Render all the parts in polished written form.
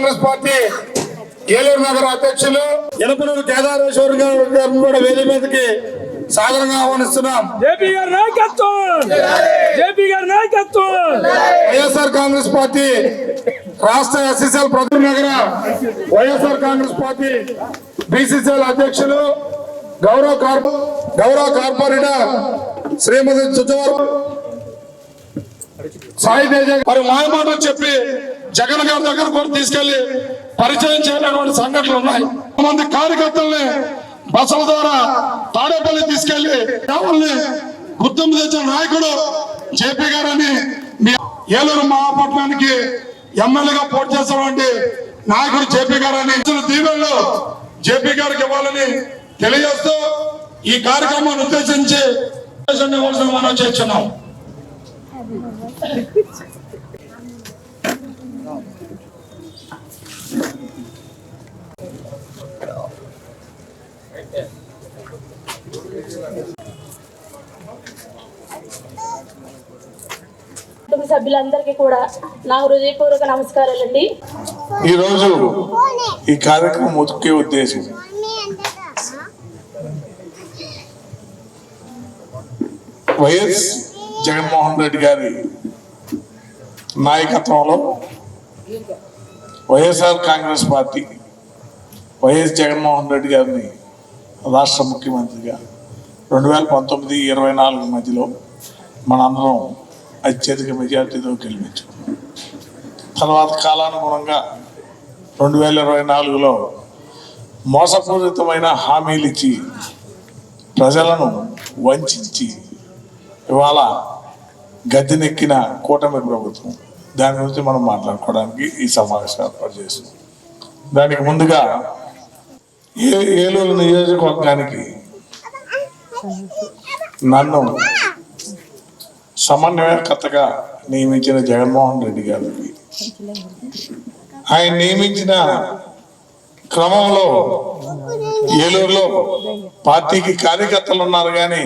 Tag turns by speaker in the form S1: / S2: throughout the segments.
S1: Congress party Eluru నగర అధ్యక్షులు ఎలపనూరు కేదారేశ్వర్ గారు కూడా వేదిక మీదకి సాధారణంగా ఆహ్వానిస్తున్నాం. వైఎస్ఆర్ కాంగ్రెస్ పార్టీ రాష్ట్ర ఎస్ఎస్ఎల్ ప్రతి నగర వైఎస్ఆర్ కాంగ్రెస్ పార్టీ బీసీసీఎల్ అధ్యక్షులు గౌరవ కార్పొరేటర్ శ్రీమతి చుచ్చవారు సాయి తేజ మరి మాయమాటలు చెప్పి జగన్ గారి దగ్గర కూడా తీసుకెళ్లి పరిచయం చేయనటువంటి సంఘటనలు ఉన్నాయి. మంది కార్యకర్తల్ని బస్సుల ద్వారా తాడేపల్లి తీసుకెళ్లి కేవల్ని గుర్తింపు తెచ్చిన నాయకుడు జేపీ గారని ఏలూరు మహాపట్నానికి ఎమ్మెల్యేగా పోటీ చేసినటువంటి నాయకుడు జేపీ గారని దీవెనలు జేపీ గారికి ఇవ్వాలని తెలియజేస్తూ ఈ కార్యక్రమాన్ని ఉద్దేశించి మనం చేస్తున్నాం.
S2: సభ్యులందరికీ కూడా నా హృదయపూర్వక నమస్కారాలండి.
S3: ఈరోజు ఈ కార్యక్రమం ముఖ్య ఉద్దేశం వైఎస్ జగన్మోహన్ రెడ్డి గారి నాయకత్వంలో వైఎస్ఆర్ కాంగ్రెస్ పార్టీ వైఎస్ జగన్మోహన్ రెడ్డి గారిని రాష్ట్ర ముఖ్యమంత్రిగా 2019-24 మధ్యలో మనందరం అత్యధిక మెజార్టీతో గెలిపించాం. తర్వాత కాలానుగుణంగా 2024లో మోసపూరితమైన హామీలు ఇచ్చి ప్రజలను వంచి ఇవాళ గద్దెనెక్కిన కూటమి ప్రభుత్వం. దాని గురించి మనం మాట్లాడుకోవడానికి ఈ సమావేశం ఏర్పాటు చేస్తున్నాం. దానికి ముందుగా ఏలూరు నియోజకవర్గానికి నన్ను సమన్వయకర్తగా నియమించిన జగన్మోహన్ రెడ్డి గారికి ఆయన నియమించిన క్రమంలో ఏలూరులో పార్టీకి కార్యకర్తలు ఉన్నారు కానీ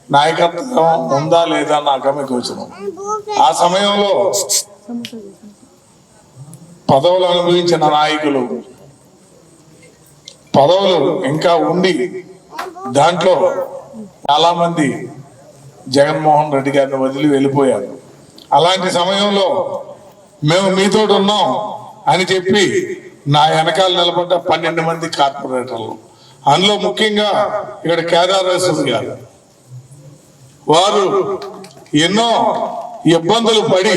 S3: నాయకత్వం ఉందా లేదా నాకు మీకు వచ్చిన ఆ సమయంలో పదవులు అనుభవించిన నాయకులు పదవులు ఇంకా ఉండి దాంట్లో చాలా మంది జగన్మోహన్ రెడ్డి గారిని వదిలి వెళ్ళిపోయారు. అలాంటి సమయంలో మేము మీతో ఉన్నాం అని చెప్పి నా వెనకాల నిలబడ్డ 12 మంది కార్పొరేటర్లు, అందులో ముఖ్యంగా ఇక్కడ కేదారేశ్వర్ గారు, వారు ఎన్నో ఇబ్బందులు పడి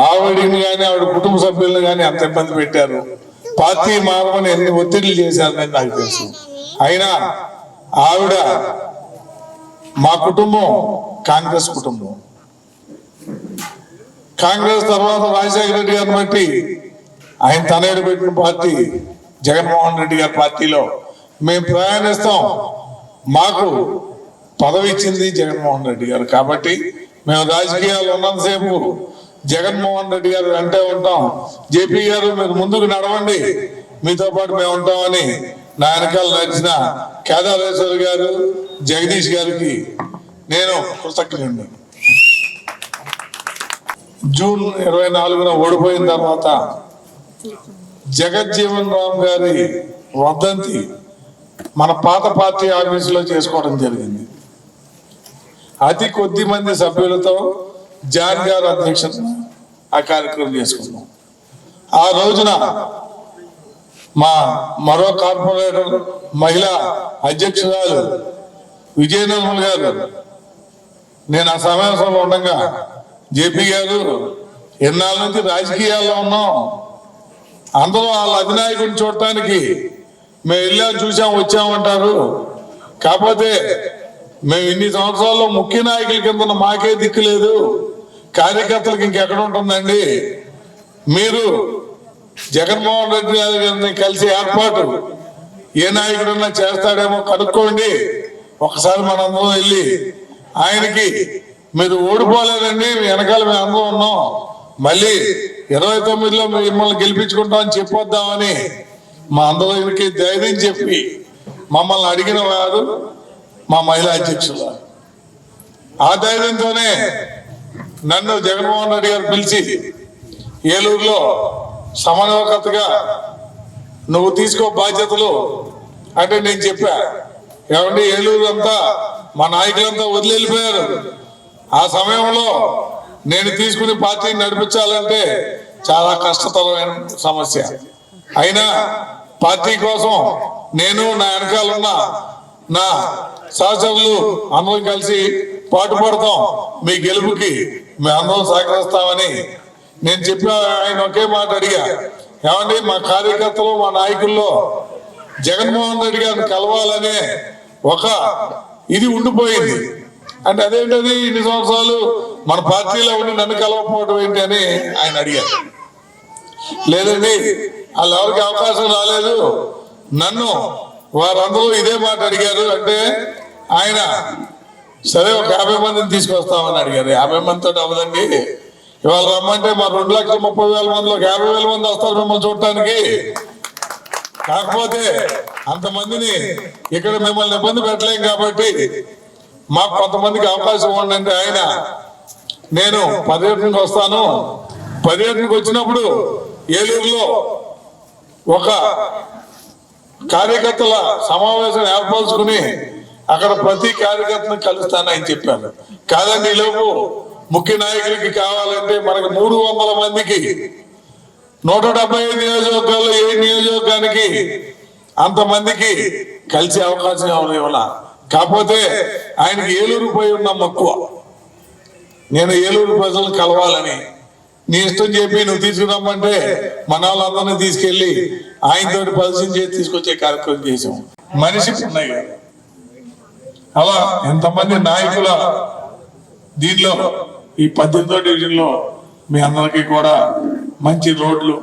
S3: ఆవిడని కానీ ఆవిడ కుటుంబ సభ్యులను కానీ అంత ఇబ్బంది పెట్టారు. పార్టీ మారమని ఎన్ని ఒత్తిడిలు చేశారని నాకు తెలుసు. అయినా ఆవిడ మా కుటుంబం కాంగ్రెస్ కుటుంబం. కాంగ్రెస్ తర్వాత రాజశేఖర రెడ్డి గారిని బట్టి ఆయన తనేడు పెట్టిన పార్టీ జగన్మోహన్ రెడ్డి గారి పార్టీలో మేము ప్రయాణిస్తాం. మాకు పదవి ఇచ్చింది జగన్మోహన్ రెడ్డి గారు కాబట్టి మేము రాజకీయాలు ఉన్నంతసేపు జగన్మోహన్ రెడ్డి గారు వెంటే ఉంటాం. జేపీ గారు మీరు ముందుకు నడవండి, మీతో పాటు మేము ఉంటామని నా వెనకాల నడిచిన కేదారేశ్వర్ గారు, జగదీష్ గారికి నేను కృతజ్ఞుడిని. జూన్ 24న ఓడిపోయిన తర్వాత జగజ్జీవన్ రామ్ గారి వర్ధంతి మన పాత పార్టీ ఆఫీసులో చేసుకోవడం జరిగింది. అతి కొద్ది మంది సభ్యులతో జాన్ గారు అధ్యక్షత ఆ కార్యక్రమం చేసుకున్నాం. ఆ రోజున మా మరో కార్పొరేటర్ మహిళా అధ్యక్షురాలు విజయనిర్మల్ గారు, నేను ఆ సమావేశంలో ఉండగా జేపీ గారు ఎన్నాళ్ళ నుంచి రాజకీయాల్లో ఉన్నాం, అందరూ వాళ్ళ అధినాయకుడిని చూడటానికి మేము వెళ్ళాం, చూసాం, వచ్చామంటారు. కాకపోతే మేము ఇన్ని సంవత్సరాల్లో ముఖ్య నాయకుల కింద మాకే దిక్కు లేదు, కార్యకర్తలకు ఇంకెక్కడ ఉంటుందండి. మీరు జగన్మోహన్ రెడ్డి గారిని కలిసి ఏర్పాటు ఏ నాయకుడన్నా చేస్తాడేమో కనుక్కోండి, ఒకసారి మనందరం వెళ్ళి ఆయనకి మీరు ఓడిపోలేదండి, వెనకాల మేము అందరం ఉన్నాం, మళ్ళీ 29లో మిమ్మల్ని గెలిపించుకుంటామని చెప్పొద్దామని మా అందరికి ధైర్యం చెప్పి మమ్మల్ని అడిగిన వారు మా మహిళా అధ్యక్షులు. ఆ ధైర్యంతోనే నన్ను జగన్మోహన్ రెడ్డి గారు పిలిచి ఏలూరులో సమన్వయకర్తగా నువ్వు తీసుకో బాధ్యతలు అంటే నేను చెప్పా. ఏమండి ఏలూరు అంతా మా నాయకులంతా వదిలిపోయారు. ఆ సమయంలో నేను తీసుకుని పార్టీని నడిపించాలంటే చాలా కష్టతరమైన సమస్య. అయినా పార్టీ కోసం నేను నా వెనకాలన్న నా సహచరులు అందరం కలిసి పాటుపడతాం. మీ గెలుపుకి మేము అందరం సహకరిస్తామని నేను చెప్పా. ఆయన ఒకే మాట అడిగా, ఏమండి మా కార్యకర్తలు మా నాయకుల్లో జగన్మోహన్ రెడ్డి గారిని కలవాలనే ఒక ఇది ఉండిపోయింది. అంటే అదేంటది ఇన్ని సంవత్సరాలు మన పార్టీలో ఉండి నన్ను కలవకపోవడం ఏంటి అని ఆయన అడిగారు. లేదండి వాళ్ళు ఎవరికి అవకాశం రాలేదు, నన్ను వారందరూ ఇదే మాట అడిగారు అంటే ఆయన సరే ఒక 50 మందిని తీసుకొస్తామని అడిగారు. 50 మందితో అవ్వదండి, ఇవాళ రమ్మంటే మా 2,30,000 మందిలో 50,000 మంది వస్తారు మిమ్మల్ని చూడటానికి. కాకపోతే అంతమందిని ఇక్కడ మిమ్మల్ని ఇబ్బంది పెట్టలేం కాబట్టి మాకు కొంతమందికి అవకాశం ఇవ్వండి అంటే ఆయన నేను పర్యటనకు వస్తాను, పర్యటనకు వచ్చినప్పుడు ఏలూరులో ఒక కార్యకర్తల సమావేశం ఏర్పరచుకుని అక్కడ ప్రతి కార్యకర్తను కలుస్తానని చెప్పాను. కాదండి ఈలోపు ముఖ్య నాయకులకి కావాలంటే మనకు 300 మందికి 175 నియోజకవర్గాల్లో ఏ నియోజకవర్గానికి అంతమందికి కలిసే అవకాశం ఎవరు ఇవ్వాల. కాకపోతే ఆయనకి ఏలూరు పోయి ఉన్న మక్కువ, నేను ఏలూరు ప్రజలను కలవాలని. నీ ఇష్టం చెప్పి నువ్వు తీసుకురమ్మంటే మన వాళ్ళందరినీ తీసుకెళ్లి ఆయనతో పరిచయం చేసి తీసుకొచ్చే కార్యక్రమం చేసాం. మనిషి ఉన్నాయి అలా ఎంతమంది నాయకుల దీనిలో ఈ 18వ డివిజన్లో మీ అందరికీ కూడా మంచి రోడ్లు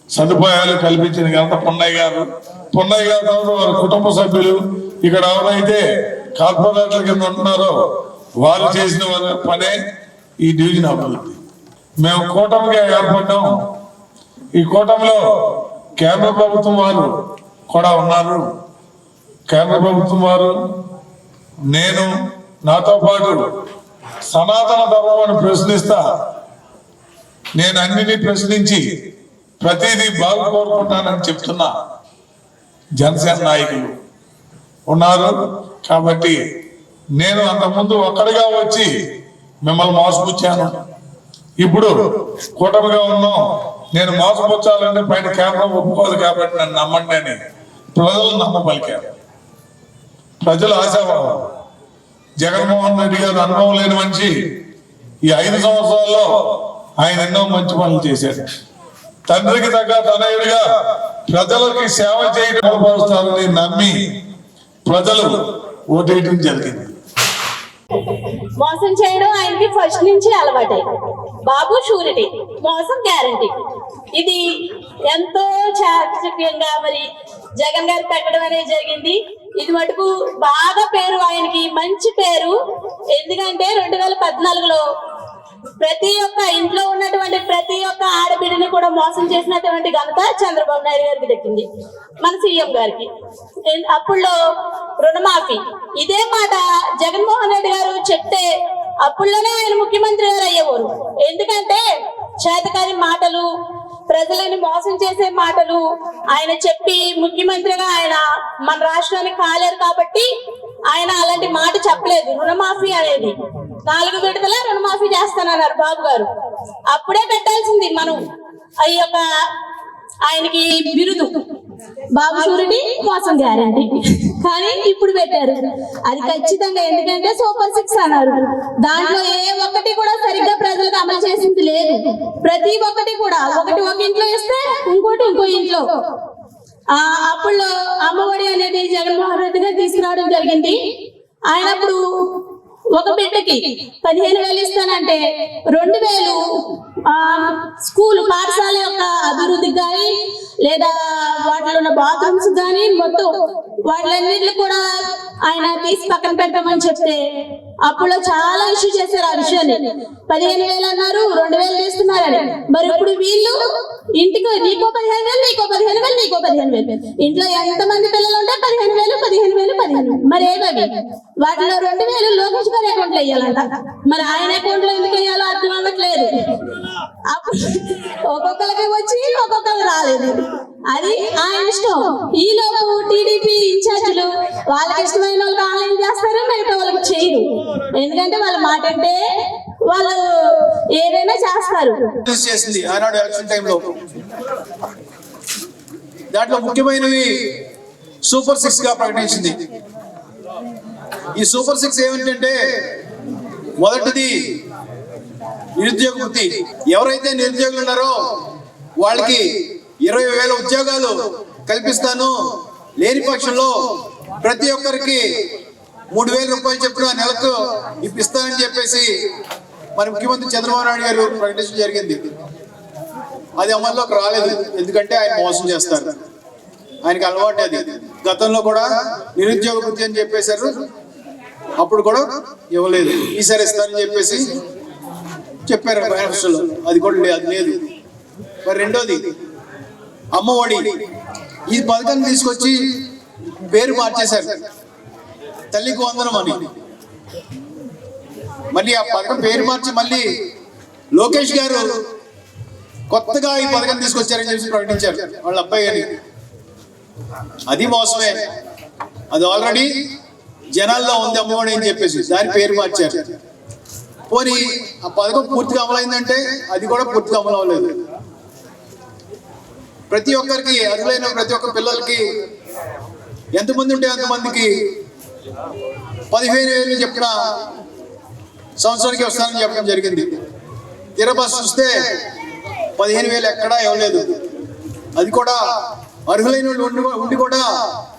S3: సదుపాయాలు కల్పించిన ఘనత పున్నయ్య గారు తర్వాత వారి కుటుంబ సభ్యులు ఇక్కడ ఎవరైతే కార్పొరేటర్ల కింద ఉంటున్నారో వారు చేసిన పనే ఈ డివిజన్ అభివృద్ధి. మేము కూటమిగా ఏర్పడ్డాం. ఈ కూటమిలో కేంద్ర ప్రభుత్వం వారు కూడా ఉన్నారు. కేంద్ర ప్రభుత్వం వారు నేను నాతో పాటు సనాతన ధర్మం ప్రశ్నిస్తా, నేను అన్నిటినీ ప్రశ్నించి ప్రతిదీ బాగు కోరుకుంటానని చెప్తున్నా జనసేన నాయకులు ఉన్నారు. కాబట్టి నేను అంతకుముందు ఒక్కడిగా వచ్చి మిమ్మల్ని మోసపుచ్చాను. ఇప్పుడు కూటమిగా ఉన్నాం, నేను మోసపుచ్చాలంటే బయట కేంద్రం ఒప్పుకోదు కాబట్టి నన్ను నమ్మండి అని ప్రజలు నమ్మపలికారు. ప్రజలు ఆశావాదం. జగన్మోహన్ రెడ్డి గారు అనుభవం లేని మనిషి. ఈ 5 సంవత్సరాల్లో ఆయన ఎన్నో మంచి పనులు చేశాడు. తండ్రికి తగ్గ తనయుడిగా ప్రజలకి సేవ చేయడం బలపరుస్తారని నమ్మి ప్రజలు ఓటేయడం జరిగింది.
S2: మోసం చేయడం ఆయనకి ఫస్ట్ నుంచి అలవాటే. బాబు షూరిటీ, మోసం గ్యారంటీ. ఇది ఎంతో చాకచక్యంగా మరి జగన్ గారు పెట్టడం అనేది జరిగింది. ఇది మటుకు బాగా పేరు, ఆయనకి మంచి పేరు. ఎందుకంటే 2014లో ప్రతి ఒక్క ఇంట్లో ఉన్నటువంటి ప్రతి ఒక్క ఆడబిడ్డని కూడా మోసం చేసినటువంటి ఘనత చంద్రబాబు నాయుడు గారికి దక్కింది, మన సీఎం గారికి. అప్పుల్లో రుణమాఫీ ఇదే మాట జగన్మోహన్ రెడ్డి గారు చెప్తే అప్పుల్లోనే ఆయన ముఖ్యమంత్రి గారు అయ్యేవారు. ఎందుకంటే చేతకాని మాటలు, ప్రజలని మోసం చేసే మాటలు ఆయన చెప్పి ముఖ్యమంత్రిగా ఆయన మన రాష్ట్రానికి కాలేరు కాబట్టి ఆయన అలాంటి మాట చెప్పలేదు. రుణమాఫీ అనేది 4 విడతల రుణమాఫీ చేస్తానన్నారు బాబు గారు. అప్పుడే పెట్టాల్సింది మనం ఈ యొక్క ఆయనకి బిరుదు, బాబు షూరిటీ, మోసం గ్యారంటీ. కానీ ఇప్పుడు పెట్టారు అది ఖచ్చితంగా. ఎందుకంటే సూపర్ 6 అన్నారు. దాంట్లో ఏ ఒక్కటి కూడా సరిగ్గా ప్రజలకు అమలు చేసింది లేదు. ప్రతి ఒక్కటి కూడా ఒకటి ఒక ఇంట్లో ఇస్తే ఇంకోటి ఇంకో ఇంట్లో. అప్పుడు అమ్మఒడి అనేది జగన్మోహన్ రెడ్డి గారు తీసుకురావడం జరిగింది. ఆయన అప్పుడు ఒక బిడ్డకి 15,000 ఇస్తానంటే 2,000 స్కూల్ పాఠశాల యొక్క అభివృద్ధికి కానీ లేదా వాటిలో ఉన్న బాత్రూమ్స్ కానీ మొత్తం వాటిలన్నిటిని కూడా ఆయన తీసి పక్కన పెట్టమని చెప్తే అప్పుడు చాలా ఇష్యూ చేశారు ఆ విషయాన్ని. 15,000 అన్నారు, 2,000 చేస్తున్నారని. మరి ఇప్పుడు వీళ్ళు ఇంటికి నీకో 15,000, నీకో 15,000, మీకు 15,000. ఇంట్లో ఎంతమంది పిల్లలు ఉంటే 15,000. మరి ఏమవి వాటిలో 2,000 లోకేష్ గారి అకౌంట్ లో వేయాలంట. మరి ఆయన అకౌంట్ లో ఎందుకు వేయాలో అర్థం అవ్వట్లేదు. అప్పుడు ఒక్కొక్కరికి వచ్చి ఒక్కొక్కరు రాలేదు. అది ఆయన ఇష్టం. ఈలోపు టీడీపీ ఇన్ఛార్జీలు వాళ్ళకి ఇష్టమైన వాళ్ళకి ఆన్లైన్ చేస్తారు, మిగతా వాళ్ళకి చేయరు. ఎందుకంటే వాళ్ళ మాట అంటే వాళ్ళు ఏదైనా చేస్తారు.
S4: చేసింది ఆనాడు ఎలక్షన్ టైంలో. దాంట్లో ముఖ్యమైనవి సూపర్ 6 గా ప్రకటించింది. ఈ సూపర్ 6 ఏమిటంటే, మొదటిది నిరుద్యోగ వృత్తి. ఎవరైతే నిరుద్యోగులు ఉన్నారో వాళ్ళకి 20,000 ఉద్యోగాలు కల్పిస్తాను, లేని పక్షంలో ప్రతి ఒక్కరికి 3,000 రూపాయలు చొప్పున నెలకు ఇప్పిస్తానని చెప్పేసి మన ముఖ్యమంత్రి చంద్రబాబు నాయుడు గారు ప్రకటించడం జరిగింది. అది అమల్లోకి రాలేదు, ఎందుకంటే ఆయన మోసం చేస్తారు. ఆయనకి అలవాటు అది. గతంలో కూడా నిరుద్యోగ వృత్తి అని చెప్పేశారు, అప్పుడు కూడా ఇవ్వలేదు. ఈసారి ఇస్తారని చెప్పేసి చెప్పారు మేనిఫెస్టోలో, అది కూడా అది లేదు. మరి రెండోది అమ్మఒడి. ఈ పథకాన్ని తీసుకొచ్చి పేరు మార్చేశారు, తల్లికి వందనం అని. మళ్ళీ ఆ పథకం పేరు మార్చి మళ్ళీ లోకేష్ గారు కొత్తగా ఈ పథకం తీసుకొచ్చారని చెప్పి ప్రకటించారు వాళ్ళ అబ్బాయి అని. అది మోసమే. అది ఆల్రెడీ జనాల్లో ఉంది అమ్మఒడి అని చెప్పేసి దాని పేరు మార్చారు. పోనీ ఆ పథకం పూర్తిగా అమలైందంటే అది కూడా పూర్తిగా అమలు అవ్వలేదు. ప్రతి ఒక్కరికి, అర్హులైన ప్రతి ఒక్క పిల్లలకి ఎంతమంది ఉంటే అంతమందికి 15,000 చెప్పిన సంవత్సరానికి వస్తానని చెప్పడం జరిగింది. తిరబస్ చూస్తే 15,000 ఎక్కడా ఇవ్వలేదు. అది కూడా అర్హులైన ఉండి కూడా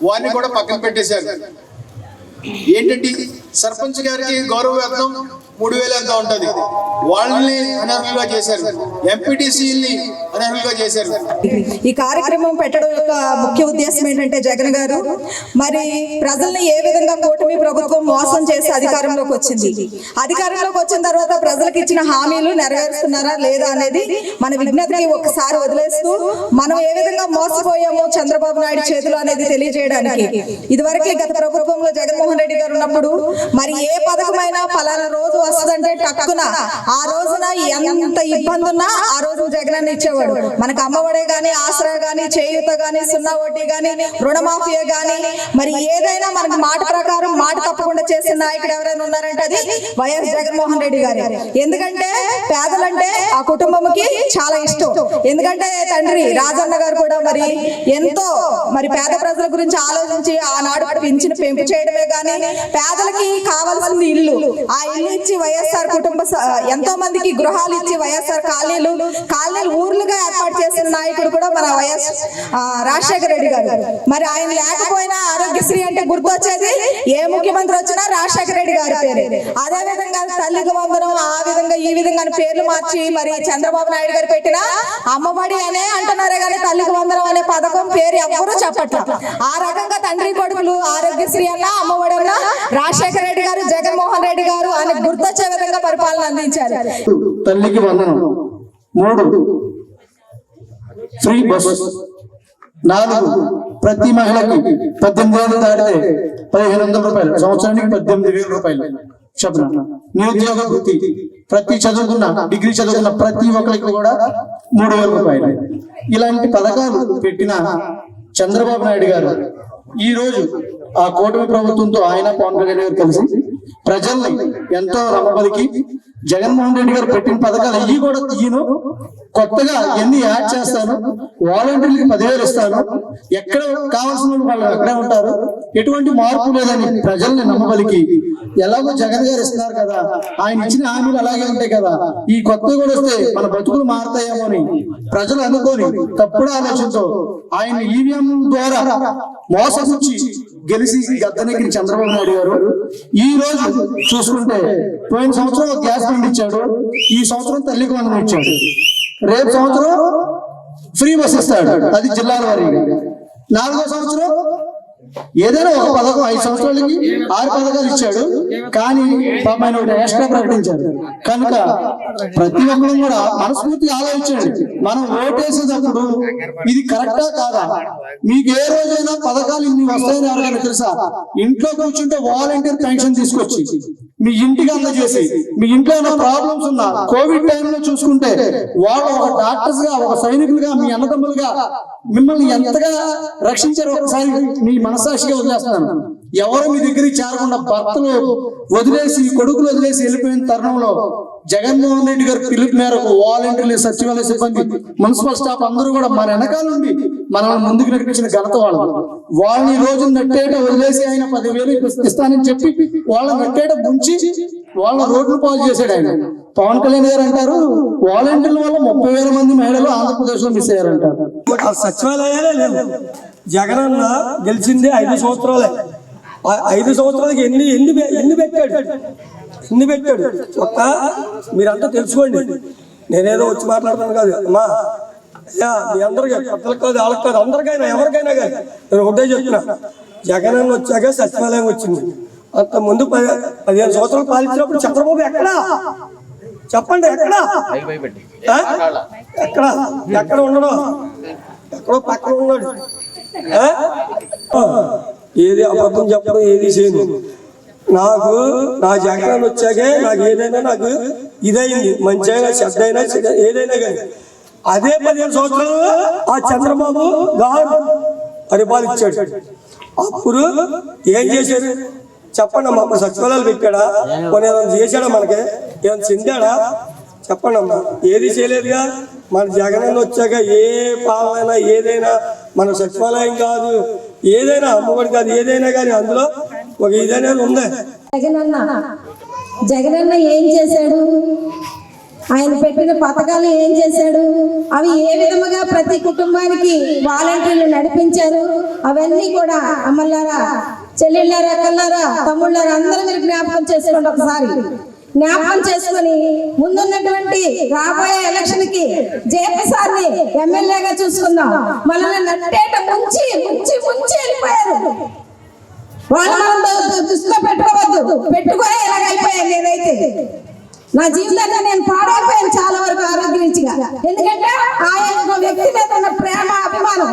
S4: వారిని కూడా పక్కన పెట్టేశారు. ఏంటంటే సర్పంచ్ గారికి గౌరవ వేతనం 3,000 ఎంతో ఉంటుంది, వాళ్ళని అనర్హులుగా చేశారు. ఎంపీటీసీని అనర్హులుగా చేశారు.
S5: ఈ కార్యక్రమం పెట్టడం యొక్క ముఖ్య ఉద్దేశం ఏంటంటే, జగన్ గారు మరి ప్రజల్ని ఏ విధంగా కూటమి ప్రభుత్వం మోసం చేసి అధికారంలోకి వచ్చింది, అధికారంలోకి వచ్చిన తర్వాత ప్రజలకు ఇచ్చిన హామీలు నెరవేరుస్తున్నారా లేదా అనేది మన విజ్ఞతకి ఒకసారి వదిలేస్తూ మనం ఏ విధంగా మోసపోయామో చంద్రబాబు నాయుడు చేతిలో అనేది తెలియజేయడానికి. ఇదివరకే గత ప్రభుత్వంలో జగన్మోహన్ రెడ్డి గారు ఉన్నప్పుడు మరి ఏ పథకమైనా ఫలానా రోజు వస్తుందంటే టక్కున ఆ రోజున ఎంత ఇబ్బంది ఉన్నా ఆ రోజు జగన్ అన్న ఇచ్చేవాడు. మనకు అమ్మఒడే గాని, ఆసరా గాని, చేయూత గాని, సున్నా వడ్డీ గాని, రుణమాఫియా గాని, మరి ఏదైనా మనకు మాట ప్రకారం మాట తప్పకుండా చేసిన నాయకుడు ఎవరైనా ఉన్నారంటే అది వైఎస్ జగన్మోహన్ రెడ్డి గారు. ఎందుకంటే పేదలంటే ఆ కుటుంబంకి చాలా ఇష్టం. ఎందుకంటే తండ్రి రాజన్న గారు కూడా మరి ఎంతో మరి పేద ప్రజల గురించి ఆలోచించి ఆనాడు పింఛను పెంపు చేయడమే గాని, పేదలకి కావాల్సింది ఇల్లు, ఆ ఇల్లు ఇచ్చి వైఎస్ఆర్ కుటుంబ ఎంతో మందికి గృహాలు ఇచ్చి వైఎస్ఆర్ కాలనీలు ఊర్లుగా ఏర్పాటు చేసిన నాయకుడు కూడా మన వైఎస్ రాజశేఖర రెడ్డి గారు. మరి ఆయన లేకపోయినా ఆరోగ్యశ్రీ అంటే గుర్తొచ్చేది ఏ ముఖ్యమంత్రి వచ్చినా రాజశేఖర రెడ్డి గారి పేరే. అదే విధంగా తల్లికి వందనం, ఆ విధంగా ఈ విధంగా పేర్లు మార్చి మరి చంద్రబాబు నాయుడు గారు పెట్టిన అమ్మఒడి అనే అంటున్నారే కానీ తల్లికి వందనం అనే పథకం పేరు ఎవరూ చెప్పట్ల. ఆ రకంగా తండ్రి కొడుకులు ఆరోగ్యశ్రీ అన్నా అమ్మఒడి అన్నా రాజశేఖర రెడ్డి గారు, జగన్మోహన్ రెడ్డి గారు అని గుర్తొచ్చే విధంగా పరిపాలన అందించారు.
S6: తల్లికి వందనం, 3 ఫ్రీ బస్, 4 ప్రతి మహిళకి 18 ఏళ్ళు దాటితే 1,500 రూపాయలు, సంవత్సరానికి 18,000 రూపాయలు చెప్పిన నిరుద్యోగ వృత్తి. ప్రతి చదువుకున్న, డిగ్రీ చదువుకున్న ప్రతి ఒక్కరికి కూడా 3,000 రూపాయలు. ఇలాంటి పథకాలు పెట్టిన చంద్రబాబు నాయుడు గారు ఈ రోజు ఆ కూటమి ప్రభుత్వంతో ఆయన పవన్ కళ్యాణ్ గారు కలిసి ప్రజల్ని ఎంతో రమ్మబలికి జగన్మోహన్ రెడ్డి గారు పెట్టిన పథకాలు ఇవి కూడా తీయను, కొత్తగా ఎన్ని యాడ్ చేస్తాను, వాలంటీర్లకి 10,000 ఇస్తాను, ఎక్కడ కావాల్సిన వాళ్ళు అక్కడే ఉంటారు, ఎటువంటి మార్పు లేదని ప్రజల్ని నమ్మబలికి ఎలాగో జగన్ గారు ఇస్తున్నారు కదా, ఆయన ఇచ్చిన హామీలు అలాగే ఉంటాయి కదా, ఈ కొత్త కూడా వస్తే మన బతుకులు మారుతాయేమో అని ప్రజలు అనుకోని తప్పుడు ఆలోచనతో ఆయన ఈవీఎం ద్వారా మోసపుచ్చి గెలిచి గద్దెనెక్కిన చంద్రబాబు నాయుడు గారు ఈ రోజు చూసుకుంటే పోయిన సంవత్సరం గ్యాస్ బండ్ ఇచ్చాడు, ఈ సంవత్సరం తల్లికి వందనం ఇచ్చాడు, రేపు సంవత్సరం ఫ్రీ బస్ ఇస్తాడు, అది జిల్లాల వారీగా, 4వ సంవత్సరం ఏదైనా ఒక పథకం 5 సంవత్సరాలకి 6 పథకాలు ఇచ్చాడు, కానీ పాపం ఆయన ఒకటి ఎక్స్ట్రా ప్రకటించాడు. కనుక ప్రతి ఒక్కరు కూడా మనస్ఫూర్తిగా ఆలోచించండి. మనం ఓటేసేటప్పుడు ఇది కరెక్టా కాదా? మీకు ఏ రోజైనా పథకాలు ఇన్ని వస్తాయని ఎవరికైనా తెలుసా? ఇంట్లో కూర్చుంటే వాలంటీర్ పెన్షన్ తీసుకొచ్చి మీ ఇంటికి అందజేసి, మీ ఇంట్లో ఏమైనా ప్రాబ్లమ్స్ ఉన్నా కోవిడ్ టైంలో చూసుకుంటే వాళ్ళు ఒక డాక్టర్స్ గా, ఒక సైనికులుగా, మీ అన్నదమ్ములుగా మిమ్మల్ని ఎంతగా రక్షించారు ఒకసారి మీ మనసాక్షిగా వదిలేస్తున్నాను. ఎవరు మీ దగ్గరికి చేరకుండా భర్తలు వదిలేసి, కొడుకులు వదిలేసి వెళ్ళిపోయిన తరుణంలో జగన్మోహన్ రెడ్డి గారి పిలుపు మేరకు వాలంటీర్లు, సచివాలయ సిబ్బంది, మున్సిపల్ స్టాఫ్ అందరూ కూడా మన వెనకాల నుండి మనల్ని ముందుకు నడిపించిన ఘనత వాళ్ళని ఈ రోజు నట్టేట వదిలేసి ఆయన 10,000 ఇస్తానని చెప్పి వాళ్ళ నట్టేట ముంచి వాళ్ళ రోడ్లు పాలు చేశాడు ఆయన. పవన్ కళ్యాణ్ గారు అంటారు వాలంటీర్ల వల్ల 30,000 మంది మహిళలు ఆంధ్రప్రదేశ్ లో మిస్ అయ్యారంటారు.
S7: సచివాలయాలే లేవు. జగనన్న గెలిచింది 5 సంవత్సరాలే. 5 సంవత్సరాలకి ఎన్ని పెట్టాడు ఒక్క మీరంతా తెలుసుకోండి. నేనేదో వచ్చి మాట్లాడతాను కాదు అమ్మా. అయ్యా మీ అందరికీ పెద్దలకు కాదు, వాళ్ళకి కాదు, అందరికైనా ఎవరికైనా కానీ నేను ఒకటే చెప్తున్నా, జగనన్న వచ్చాక సచివాలయం వచ్చింది. అంత ముందు 15 సంవత్సరాలు పాలించినప్పుడు చంద్రబాబు ఎక్కడా చెప్పండి? ఎక్కడ ఉండడం? ఎక్కడో పక్కన ఉన్నాడు. ఏది అబద్ధం చెప్పడం, ఏది చేయను. నాకు నా జగన్ వచ్చాకే నాకు ఏదైనా నాకు ఇదైంది, మంచి అయినా చెడ్డ అయినా ఏదైనా కానీ. అదే 15 సంవత్సరాలు ఆ చంద్రబాబు గారు పరిపాలించాడు. అప్పుడు ఏం చేశాడు చెప్పండి అమ్మా? అప్పుడు సచివాలయాలు పెట్టాడా? కొన్ని ఏమైనా చేశాడా? మనకి ఏమైనా చెందాడా? చెప్పండి అమ్మా. ఏది చేయలేదుగా. మన జగనన్న వచ్చాక ఏ పాలన ఏదైనా మన సచివాలయం కాదు, ఏదైనా అమ్మఒడి కాదు, ఏదైనా కానీ అందులో ఒక ఇదైనా ఉంది.
S8: జగనన్న ఏం చేశాడు? ఆయన పెట్టిన పథకాలు ఏం చేశాడు? అవి ఏ విధముగా ప్రతి కుటుంబానికి వాలంటీర్లు నడిపించారు? అవన్నీ కూడా అమ్మలారా, చెల్లెళ్ళారా, అక్కలారా, తమ్ముళ్ళారా అందరూ మీరు జ్ఞాపకం చేసుకోండి. ఒకసారి జ్ఞాపకం చేసుకుని ముందున్నటువంటి రాబోయే ఎలక్షన్ కి జేపీ సార్ని ఎమ్మెల్యేగా చూసుకుందాం. మనల్ని నట్టేట ముంచి ముంచి ముంచి వెళ్ళిపోయారు. వాళ్ళు మనం దృష్టిలో పెట్టుకోవద్దు, పెట్టుకునే ఇలాగైపోయాను. నేనైతే నా జీవితంలో నేను పాడైపోయాను చాలా వరకు ఆరోగ్యరీత్యా. ఎందుకంటే ఆయన వ్యక్తి మీద ఉన్న ప్రేమ, అభిమానం.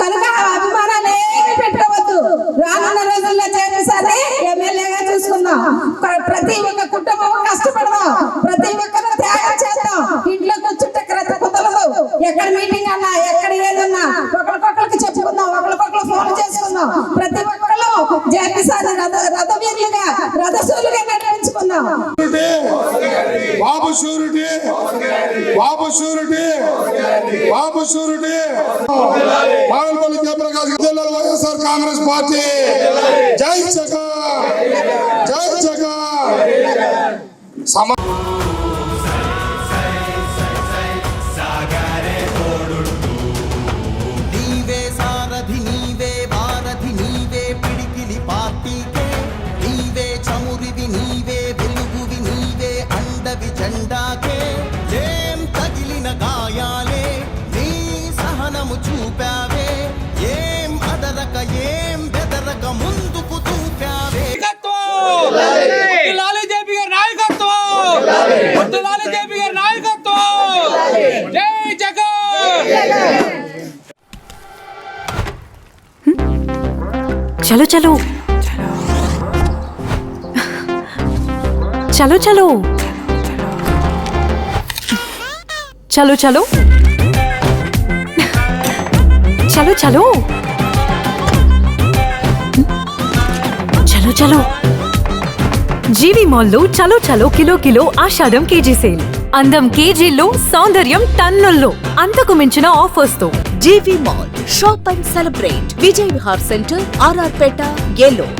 S8: కనుక ఆ అభిమానాన్ని ఏమి పెట్టుకోవద్దు. రానున్న రోజుల్లో చేసేసారి ఎమ్మెల్యేగా చూసుకుందాం. ప్రతి ఒక్క కుటుంబం కష్టపడదాం, ప్రతి ఒక్కరు త్యాగం చేద్దాం. ఇంట్లో కూర్చుంటే క్రత కుదరదు. ఎక్కడ మీటింగ్ అన్నా, ఎక్కడ ఏదన్నా ఒకరికొకరికి చెప్పుకుందాం, ఒకరికొకరు ఫోన్ చేసుకుందాం. ప్రతి ఒక్కరు జేపీసారి రథవీరులుగా, రథశూలుగా నడిపించుకుందాం.
S1: బాబు షూరిటీ, బాబు షూరిటీ, బాబు షూరిటీ. బాగలపల్లి జయప్రకాష్ జిల్లాలో వైఎస్ఆర్ కాంగ్రెస్ పార్టీ. జై జగన్, జై జగన్.
S9: నీవే సారథి, నీవే వారధి, నీవే పిడికిలి పార్టీకే. నీవే చమురివి, నీవే వెలుగువి, నీవే అండవి జెండాకే. ఏం తగిలిన గాయాలే నీ సహనము చూపావే. ఏం అదరక ఏం బెదరక ముందుకు చూపావే.
S10: జేపీ గారి నాయకత్వం, జేపీ గారి నాయకత్వం. జై జగన్.
S11: చలో చలో చలో చలో చలో చలో చలో చలో చలో చలో. జీవి మాల్లో చలో చలో కిలో కిలో ఆషాఢం కేజీ సేల్. అందం కేజీల్లో, సౌందర్యం టన్నుల్లో. అంతకు మించిన ఆఫర్స్ తో GV mall. Shop and celebrate. Vijay Vihar center, RR Peta, Eluru.